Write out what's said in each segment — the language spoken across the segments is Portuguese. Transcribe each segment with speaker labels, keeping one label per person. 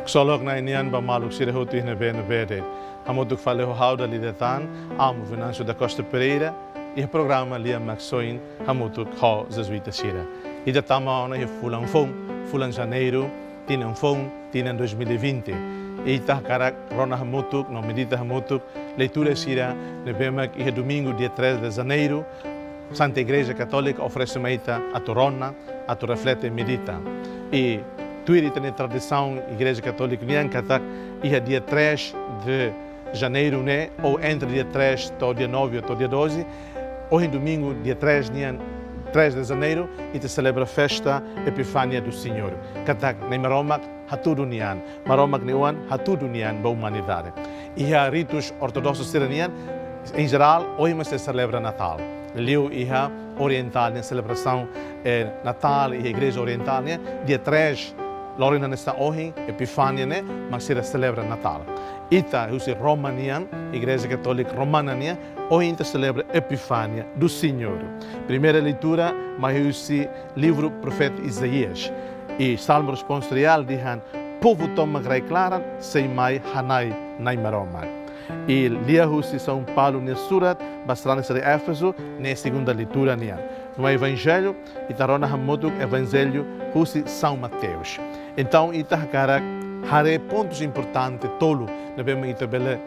Speaker 1: Solok na inian ba maluk sira hotu na verde. Hamotuk fale ho hauda lidetan, amo Venâncio da Costa Pereira e o programa Lia Maxoin hamotuk ho jesuíta sira. E da tama ona he fulan janeiro, tinha tinha 2020. E tá cara rona hamotuk, no medita hamotuk, leitura sira, nebemak e domingo dia 3 de janeiro, Santa Igreja Católica oferece meita a torona, a tu reflete e medita. E tuiri tem tradição Igreja Católica nian katak ia dia 3 de janeiro, né? Ou entre dia 3 e dia 9 ou dia 12, hoje domingo, dia 3 de janeiro, e te celebra a festa Epifânia do Senhor. Katak nem maromak hatudo nian, maromak neuan hatudo nian ba humanidade. E há ritos ortodoxos siranian, em geral, hoje se celebra Natal. Liu iha oriental na celebração Natal e a Igreja Oriental, né? Dia 3 Lorena nesta hoje, Epifânia, né? Mas se celebra Natal. Ita, usi Romanian, Igreja Católica Romana, né? Hoje se celebra Epifânia do Senhor. Primeira leitura, mas usi livro profeta Isaías. E Salmo responsorial dihan, povo toma grei clara, sem mai hanai naimaroma. E lia usi São Paulo ne surat, bastante de Éfeso, ne segunda leitura nian. No Evangelho, itarona hamotuk Evangelho usi São Mateus. Então, itahakarak hare pontos importantes tolo na bema itabele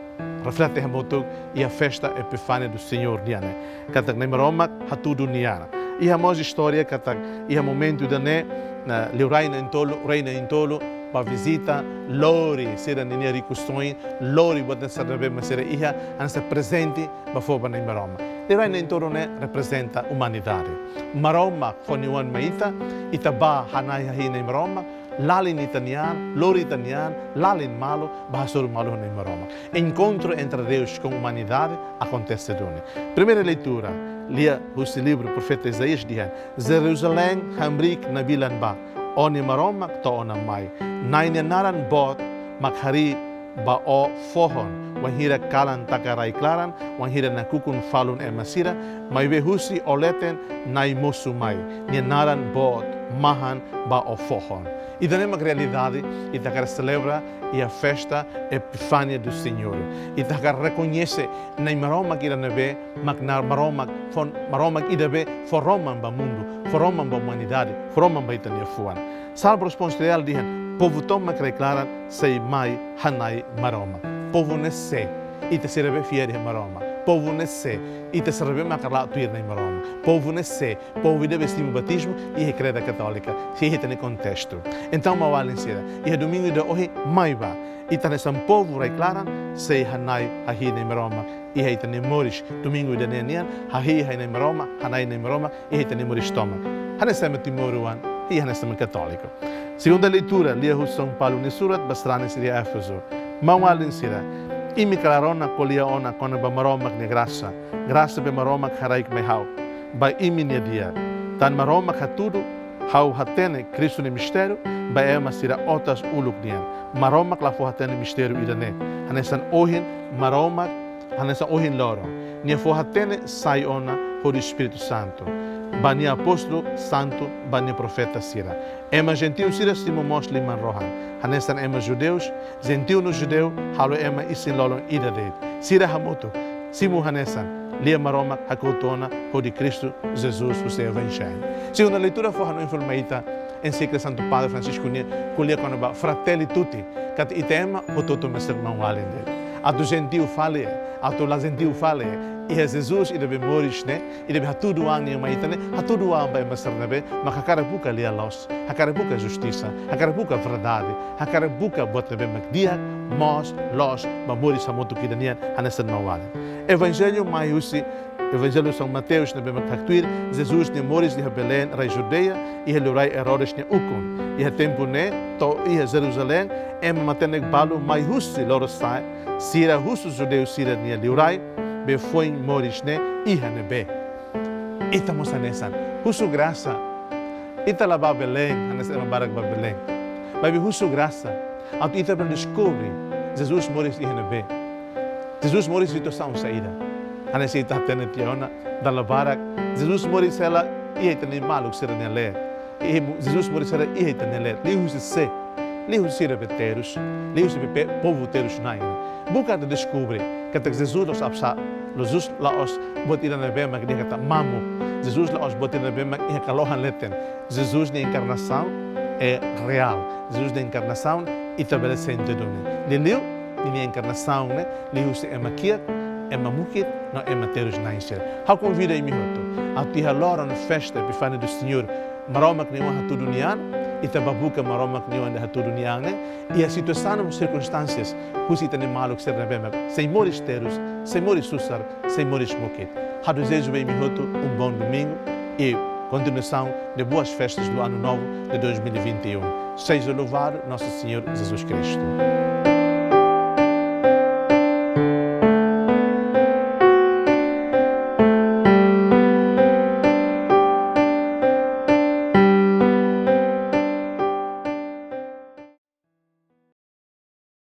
Speaker 1: reflete hamotuk e a festa Epifânia do Senhor niane. Katak nem Roma hatudo niana. E a moja história katak e a momento da ne na reina em tolo para visita lori sera nini ricustoi lori botan sarbe masera iha ansa presente ba foba nem Roma. Reina em tolo ne representa humanidade. Maroma foniwan maita itaba hanai hi nem Roma. Lalin italiano, lori italiano, lalin malo, basur malo nem Roma. Encontro entre Deus com a humanidade acontece doni. Primeira leitura, lia o livro profeta Isaías diz: Jerusalém hamrik nabilan ba, oni Roma to onamai, naine naran bot makhari ba o fohon, wanhira kalan takarai klaran, wanhira nakukun falun emasira, mai vehusi oleten nai mosumai, ni naran bot mahan ba o fohon. E da mesma realidade, e da celebra e a festa Epifânia do Senhor. E da reconhece na Roma que irá ver, mas na Roma que irá ver, forroman ba mundo, forroman ba humanidade, forroman ba itania fuan. Salmo responsorial diz: povo toma clara, sei mai hanai maroma. Povo nesse, e te serve fieri maroma. Povo nesse, e te serve macarla tuir na maroma. Povo nesse, povo deve vestir o batismo e a creda católica, se é no contexto. Então, uma aula e é domingo de hoje, maiva, e tá nesse povo reclaram, sei hanai ahi na maroma, e é tane moris, domingo de nenian, ahi hai na maroma, hanai na maroma, e é tane moris toma. Hanesama timoruan, e hanesama católico. Segunda leitura, lia o São Paulo ne surat, bastrane seria Éfeso. Uma aula e me clarona colia ona quando ba maromak ne graça be maromak haraik me hau ba iminia dia tan maromak hatudo hau hatene Cristo ne mistério ba ema sira otas uluk nian maromak la fo hatene mistério idane hanesan ohin maromak hanesan ohin loro ne fo hatene sai ona por Espírito Santo bani apóstolo santo bani profeta sira ema gentil sira simo moslim man rohan hanesan ema judeus gentil no judeu halo ema isin lolon idade sira hamoto simo hanesan lia maroma hakotona de Cristo Jesus o seu evangelho. Segunda leitura foi a informaita encíclica Santo Padre Francisco colia quando ba fratelli tutti cat itema o toto messer manwalende a tu gentil fale a tu la gentil fale e Jesus e deve moris né e deve tudo ano maita né tudo ano vai messer nebe makakara buka lia los hakara buka justiça hakara buka verdade hakara buka bot nebe makdia mos los ba moris samoto kidanian hanesan mawale evangelho maiusi Evangelho São Mateus, na Bema Tactuir, Jesus ne moris de Belém, rei Judeia, e ele rei Herodes ne Ukun. E a tempo ne, to e a Jerusalém, matenek balu mai husi loro sai, sira husu judeu sira ne liurai, be foi moris ne, iha ne be. Ita mosa nesan, husu graça, ita la ba Belém, hanes ema barak ba Belém. Mas husu graça, atu ita para descobrir, Jesus moris iha ne be. Jesus moris ito sa saída. Hanes ita tene tiona dalla barak Jesus moris ela e tene maluk sera nele e Jesus moris ela e tene le li hus se Lihos sira beteros, lihos be povo teros naina. Buka de descobre que Jesus los apsa, Jesus la os botina na bema que kata mamu. Jesus la os botina na bema que kalohan leten. Jesus na encarnação é real. Jesus na encarnação e estabelecendo doni. Liliu na encarnação, né? Lihos é maquiat, é mamukit, não é materos nainser. How convida em mihoto. A tiha lora na festa epifania do Senhor. Maroma que nem uma hatu dunian, e tababuka maroma que nem uma hatu dunian, né? E a situação, as circunstâncias, husita nem malo que ser na bema, sem moris teros, sem moris susar, sem moris mukit. Ha desejo bem mihoto bom domingo e continuação de boas festas do ano novo de 2021. Seja louvado nosso Senhor Jesus Cristo.